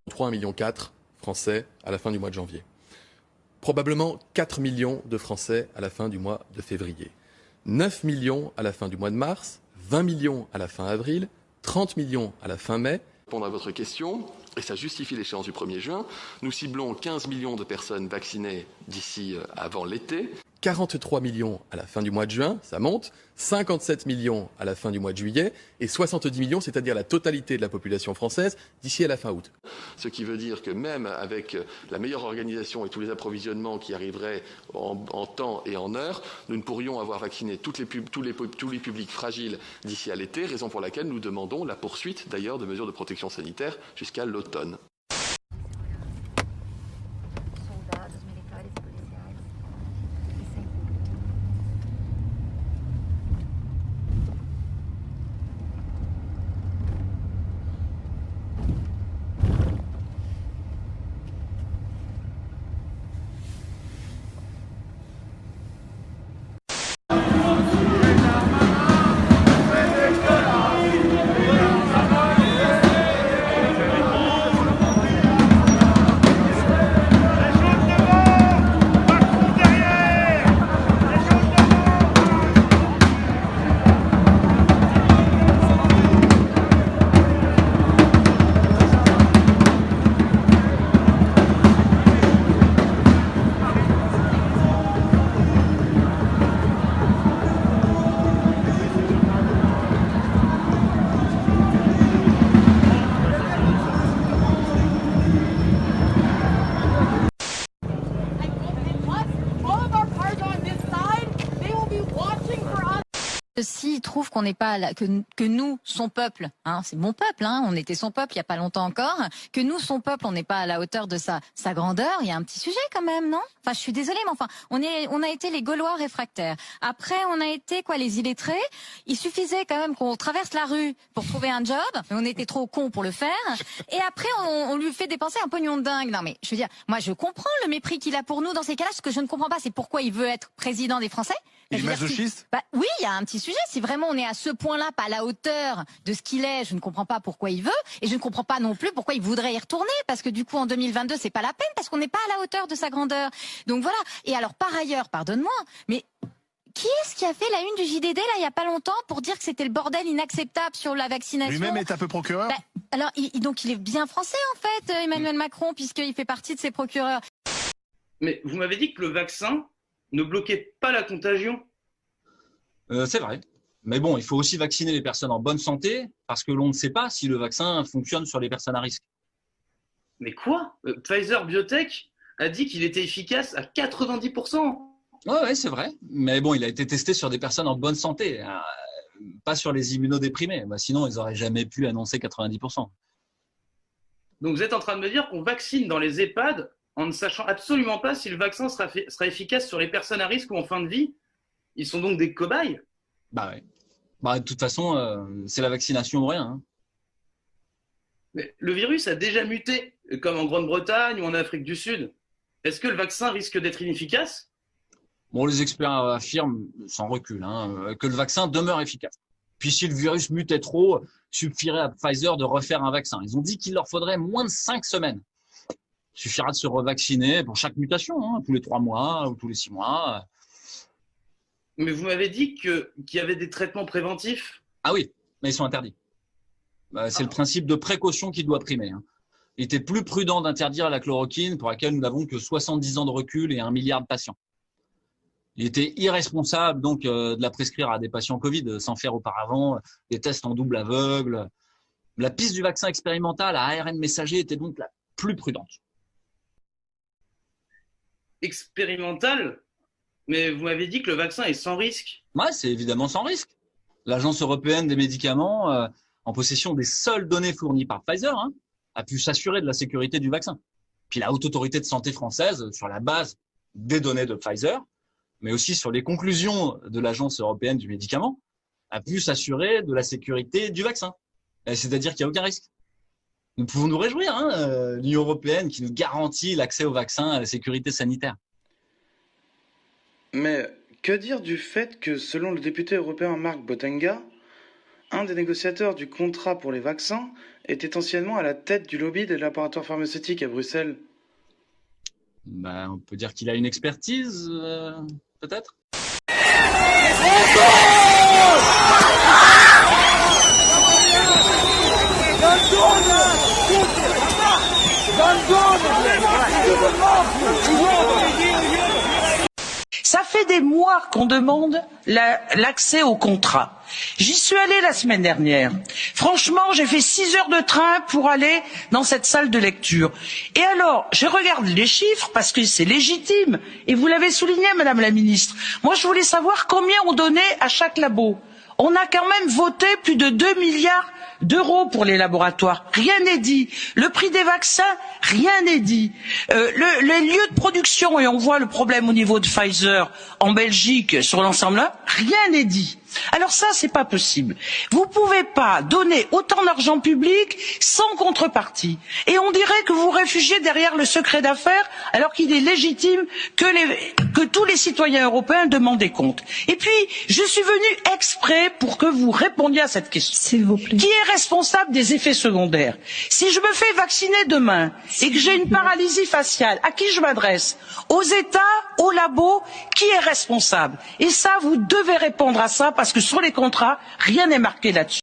$3,4 millions Français à la fin du mois de janvier. Probablement 4 millions de Français à la fin du mois de février. 9 millions à la fin du mois de mars, 20 millions à la fin avril, 30 millions à la fin mai. Pour répondre à votre question, et ça justifie l'échéance du 1er juin, nous ciblons 15 millions de personnes vaccinées d'ici avant l'été, 43 millions à la fin du mois de juin, ça monte, 57 millions à la fin du mois de juillet et 70 millions, c'est-à-dire la totalité de la population française, d'ici à la fin août. Ce qui veut dire que même avec la meilleure organisation et tous les approvisionnements qui arriveraient en temps et en heure, nous ne pourrions avoir vacciné tous les publics fragiles d'ici à l'été, raison pour laquelle nous demandons la poursuite d'ailleurs de mesures de protection sanitaire jusqu'à l'automne. S'il trouve qu'on n'est pas là, que nous, son peuple, hein, c'est mon peuple, hein, on était son peuple il y a pas longtemps encore, que nous, son peuple, on n'est pas à la hauteur de sa grandeur, il y a un petit sujet quand même, non? Enfin, je suis désolée, mais enfin, on a été les Gaulois réfractaires. Après, on a été les illettrés. Il suffisait quand même qu'on traverse la rue pour trouver un job, mais on était trop cons pour le faire. Et après, on lui fait dépenser un pognon de dingue. Non, mais je veux dire, moi, je comprends le mépris qu'il a pour nous dans ces cas-là. Ce que je ne comprends pas, c'est pourquoi il veut être président des Français. Il est masochiste ? Oui, il y a un petit sujet. Si vraiment on est à ce point-là, pas à la hauteur de ce qu'il est, je ne comprends pas pourquoi il veut. Et je ne comprends pas non plus pourquoi il voudrait y retourner. Parce que du coup, en 2022, c'est pas la peine, parce qu'on n'est pas à la hauteur de sa grandeur. Donc voilà. Et alors, par ailleurs, pardonne-moi, mais qui est-ce qui a fait la une du JDD, là, il y a pas longtemps, pour dire que c'était le bordel inacceptable sur la vaccination? Lui-même est un peu procureur ? Alors, donc il est bien français, en fait, Emmanuel Macron, puisqu'il fait partie de ses procureurs. Mais vous m'avez dit que le vaccin ne bloquait pas la contagion. C'est vrai. Mais bon, il faut aussi vacciner les personnes en bonne santé parce que l'on ne sait pas si le vaccin fonctionne sur les personnes à risque. Mais quoi ? Pfizer Biotech a dit qu'il était efficace à 90%. Ouais, c'est vrai. Mais bon, il a été testé sur des personnes en bonne santé, pas sur les immunodéprimés. Sinon, ils n'auraient jamais pu annoncer 90%. Donc vous êtes en train de me dire qu'on vaccine dans les EHPAD en ne sachant absolument pas si le vaccin sera efficace sur les personnes à risque ou en fin de vie. Ils sont donc des cobayes. Bah ouais. De toute façon, c'est la vaccination ou rien. Hein. Mais le virus a déjà muté, comme en Grande-Bretagne ou en Afrique du Sud. Est-ce que le vaccin risque d'être inefficace ? Bon, les experts affirment, sans recul, que le vaccin demeure efficace. Puis si le virus mutait trop, suffirait à Pfizer de refaire un vaccin. Ils ont dit qu'il leur faudrait moins de 5 semaines. Il suffira de se revacciner pour chaque mutation, tous les 3 mois ou tous les 6 mois. Mais vous m'avez dit qu'il y avait des traitements préventifs. Ah oui, mais ils sont interdits. C'est le principe de précaution qui doit primer. Il était plus prudent d'interdire la chloroquine pour laquelle nous n'avons que 70 ans de recul et 1 milliard de patients. Il était irresponsable donc de la prescrire à des patients Covid sans faire auparavant des tests en double aveugle. La piste du vaccin expérimental à ARN messager était donc la plus prudente. Expérimental ? Mais vous m'avez dit que le vaccin est sans risque. Ouais, c'est évidemment sans risque. l'Agence européenne des médicaments, en possession des seules données fournies par Pfizer, a pu s'assurer de la sécurité du vaccin. Puis la Haute Autorité de Santé française, sur la base des données de Pfizer, mais aussi sur les conclusions de l'Agence européenne du médicament, a pu s'assurer de la sécurité du vaccin. C'est-à-dire qu'il n'y a aucun risque. Nous pouvons nous réjouir, l'Union européenne qui nous garantit l'accès au vaccin à la sécurité sanitaire. Mais que dire du fait que, selon le député européen Mark Botenga, un des négociateurs du contrat pour les vaccins était anciennement à la tête du lobby des laboratoires pharmaceutiques à Bruxelles? On peut dire qu'il a une expertise, peut-être. Ça fait des mois qu'on demande l'accès au contrat. J'y suis allée la semaine dernière. Franchement, j'ai fait 6 heures de train pour aller dans cette salle de lecture. Et alors, je regarde les chiffres parce que c'est légitime. Et vous l'avez souligné, Madame la Ministre. Moi, je voulais savoir combien on donnait à chaque labo. On a quand même voté plus de 2 milliards d'euros pour les laboratoires. Rien n'est dit. Le prix des vaccins, rien n'est dit. Les lieux de production, et on voit le problème au niveau de Pfizer en Belgique sur l'ensemble là, rien n'est dit. Alors ça, c'est pas possible. Vous pouvez pas donner autant d'argent public sans contrepartie. Et on dirait que vous réfugiez derrière le secret d'affaires, alors qu'il est légitime que tous les citoyens européens demandent des comptes. Et puis, je suis venue exprès pour que vous répondiez à cette question. S'il vous plaît. Qui est responsable des effets secondaires? Si je me fais vacciner demain et que j'ai une paralysie faciale, à qui je m'adresse? Aux États, aux labos? Qui est responsable? Et ça, vous devez répondre à ça parce que sur les contrats, rien n'est marqué là-dessus.